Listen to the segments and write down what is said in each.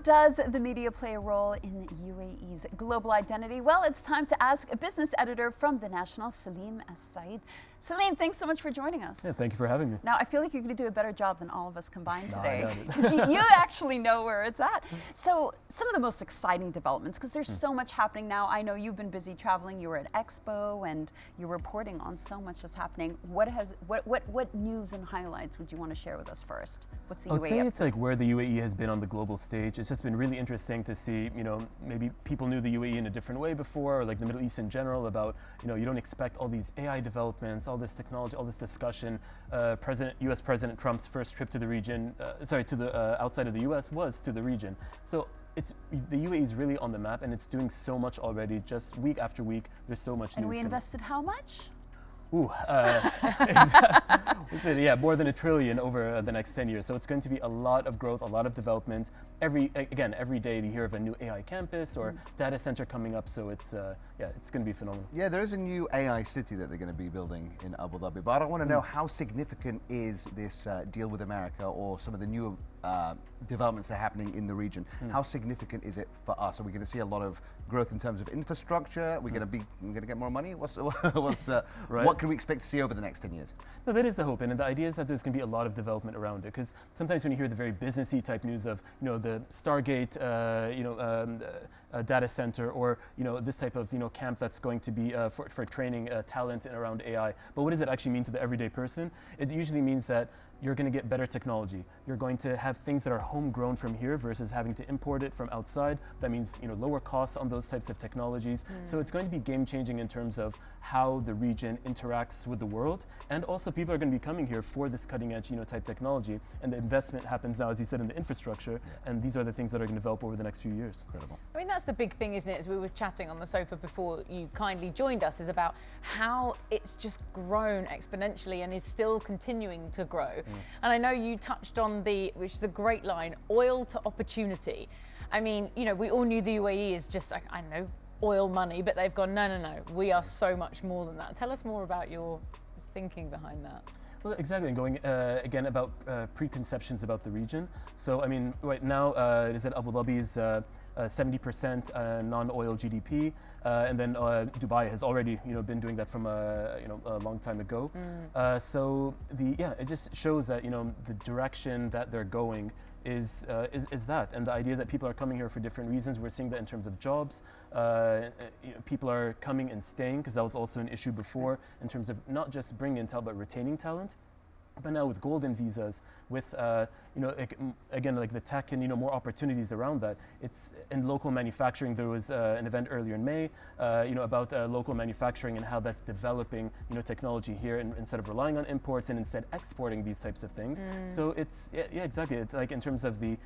does the media play a role in UAE's global identity? Well, it's time to ask a business editor from The National, Salim Essaid. Salim, thanks so much for joining us. Yeah, thank you for having me. Now, I feel like you're going to do a better job than all of us combined today. I Because you actually know where it's at. So, some of the most exciting developments, because there's so much happening now. I know you've been busy traveling. You were at Expo and you're reporting on so much that's happening. What news and highlights would you want to share with us first? What's the UAE I would say up it's to? like where the UAE has been on the global stage. It's just been really interesting to see, maybe people knew the UAE in a different way before, or like the Middle East in general about, you don't expect all these AI developments, all this technology, all this discussion. US President Trump's first trip to the region, outside of the US was to the region. So the UAE is really on the map, and it's doing so much already. Just week after week, there's so much news. And we coming. invested how much? We said, more than $1 trillion over the next 10 years. So it's going to be a lot of growth, a lot of development. Every day you hear of a new AI campus or data center coming up. So it's going to be phenomenal. Yeah, there is a new AI city that they're going to be building in Abu Dhabi. But I don't want to know how significant is this deal with America or some of the new developments that are happening in the region. How significant is it for us? Are we going to see a lot of growth in terms of infrastructure? We're going to get more money? Right. What can we expect to see over the next 10 years? No, that is the hope, and the idea is that there's going to be a lot of development around it. Because sometimes when you hear the very businessy type news of, the Stargate, data center, or this type of camp that's going to be for training talent and around AI. But what does it actually mean to the everyday person? It usually means that you're going to get better technology. You're going to have things that are homegrown from here versus having to import it from outside. That means lower costs on those types of technologies. So it's going to be game changing in terms of how the region interacts with the world, and also people are going to be coming here for this cutting edge type technology. And the investment happens now, as you said, in the infrastructure. And these are the things that are going to develop over the next few years. Incredible. I mean, that's the big thing, isn't it? As we were chatting on the sofa before you kindly joined us, is about how it's just grown exponentially and is still continuing to grow. And I know you touched on which is a great line, oil to opportunity. I mean, we all knew the UAE is just, I know, oil money, but they've gone, no, we are so much more than that. Tell us more about your thinking behind that. Well, exactly, and going again about preconceptions about the region. So, I mean, right now it is that Abu Dhabi is 70% non-oil GDP, and then Dubai has already, been doing that from a long time ago. So it just shows that the direction that they're going is that, and the idea that people are coming here for different reasons. We're seeing that in terms of jobs. People are coming and staying, because that was also an issue before in terms of not just bringing in talent but retaining talent. But now with golden visas, with again like the tech and more opportunities around that. It's in local manufacturing. There was an event earlier in May, about local manufacturing and how that's developing technology here, and instead of relying on imports and instead exporting these types of things. So it's exactly. It's like in terms of the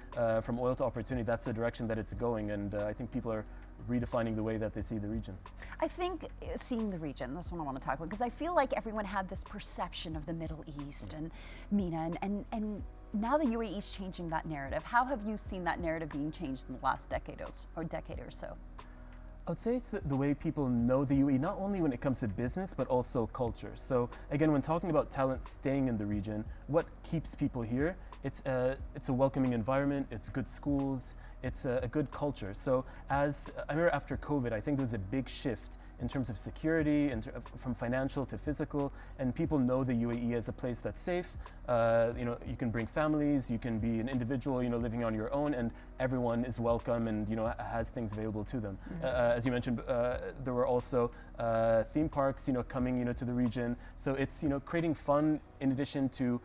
from oil to opportunity, that's the direction that it's going, and I think people are redefining the way that they see the region. I think seeing the region, that's what I want to talk about, because I feel like everyone had this perception of the Middle East and MENA, and now the UAE is changing that narrative. How have you seen that narrative being changed in the last decade or so? I would say it's the way people know the UAE, not only when it comes to business, but also culture. So again, when talking about talent staying in the region, what keeps people here? It's a welcoming environment, it's good schools, it's a good culture. So I remember after COVID, I think there was a big shift in terms of security, and from financial to physical, and people know the UAE as a place that's safe. You can bring families, you can be an individual, living on your own, and everyone is welcome and has things available to them. As you mentioned, there were also theme parks, coming, to the region. So it's creating fun in addition to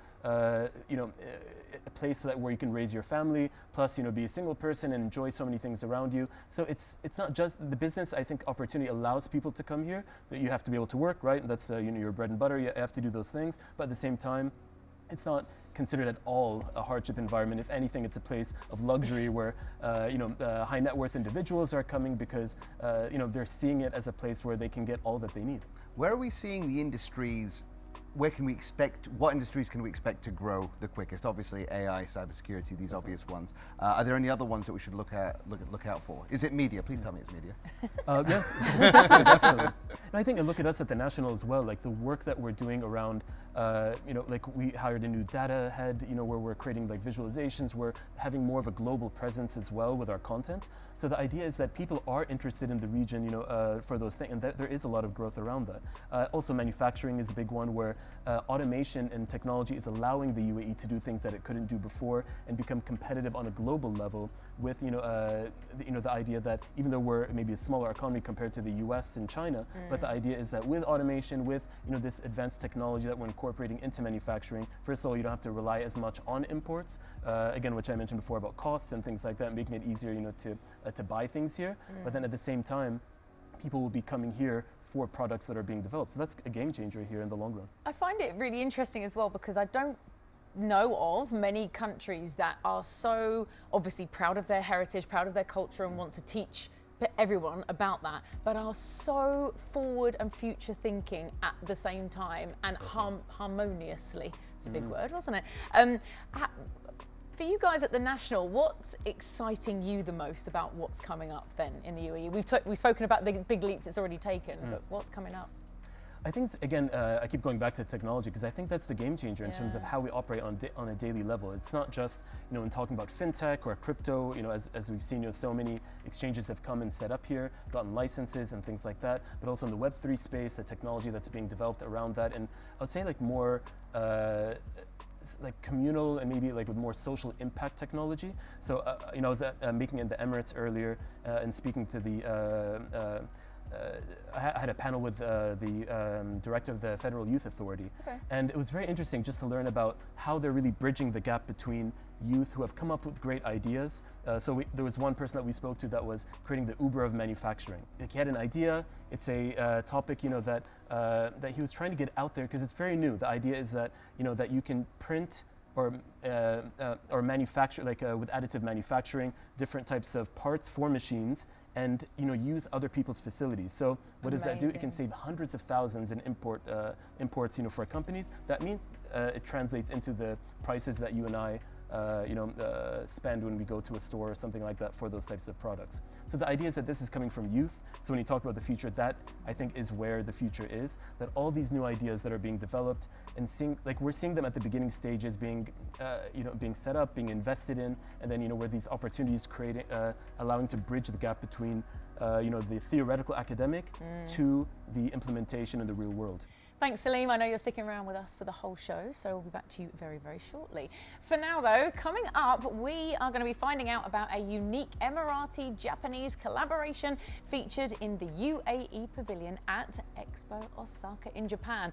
a place where you can raise your family, plus be a single person and enjoy so many things around you. So it's not just the business. I think opportunity allows people to come here. That you have to be able to work, right? That's your bread and butter. You have to do those things, but at the same time, it's not considered at all a hardship environment. If anything, it's a place of luxury where high net worth individuals are coming because they're seeing it as a place where they can get all that they need. Where are we seeing the industries? What industries can we expect to grow the quickest? Obviously AI, cybersecurity, these obvious ones. Are there any other ones that we should look out for? Is it media? Please tell me it's media. Yeah, definitely. And I think, and look at us at the National as well, like the work that we're doing around, like we hired a new data head, where we're creating like visualizations, we're having more of a global presence as well with our content. So the idea is that people are interested in the region, for those things, and there is a lot of growth around that. Also manufacturing is a big one where automation and technology is allowing the UAE to do things that it couldn't do before and become competitive on a global level with, the idea that even though we're maybe a smaller economy compared to the US and China, but the idea is that with automation, with this advanced technology that we're incorporating into manufacturing, first of all, you don't have to rely as much on imports, again, which I mentioned before about costs and things like that, making it easier, to buy things here. But then at the same time, people will be coming here for products that are being developed. So that's a game changer here in the long run. I find it really interesting as well because I don't know of many countries that are so obviously proud of their heritage, proud of their culture, and want to teach everyone about that, but are so forward and future thinking at the same time and harmoniously. It's a big word, wasn't it? For you guys at the National, what's exciting you the most about what's coming up then in the UAE? We've spoken about the big leaps it's already taken, but what's coming up? I think, again, I keep going back to technology because I think that's the game changer in terms of how we operate on a daily level. It's not just, in talking about fintech or crypto, as we've seen, so many exchanges have come and set up here, gotten licenses and things like that, but also in the Web3 space, the technology that's being developed around that. And I would say like more, like communal and maybe like with more social impact technology. So, I was making in the Emirates earlier and speaking to the, I had a panel with the director of the Federal Youth Authority. And it was very interesting just to learn about how they're really bridging the gap between youth who have come up with great ideas. There was one person that we spoke to that was creating the Uber of manufacturing. Like he had an idea, it's a topic that he was trying to get out there because it's very new. The idea is that that you can print or manufacture, like with additive manufacturing, different types of parts for machines and use other people's facilities. So what does that do? It can save hundreds of thousands in imports for companies. That means it translates into the prices that you and I spend when we go to a store or something like that for those types of products. So the idea is that this is coming from youth. So when you talk about the future, that I think is where the future is, that all these new ideas that are being developed and we're seeing them at the beginning stages being set up, being invested in, and then where these opportunities creating, allowing to bridge the gap between the theoretical academic to the implementation in the real world. Thanks, Salim. I know you're sticking around with us for the whole show, so we'll be back to you very, very shortly. For now, though, coming up, we are going to be finding out about a unique Emirati-Japanese collaboration featured in the UAE Pavilion at Expo Osaka in Japan.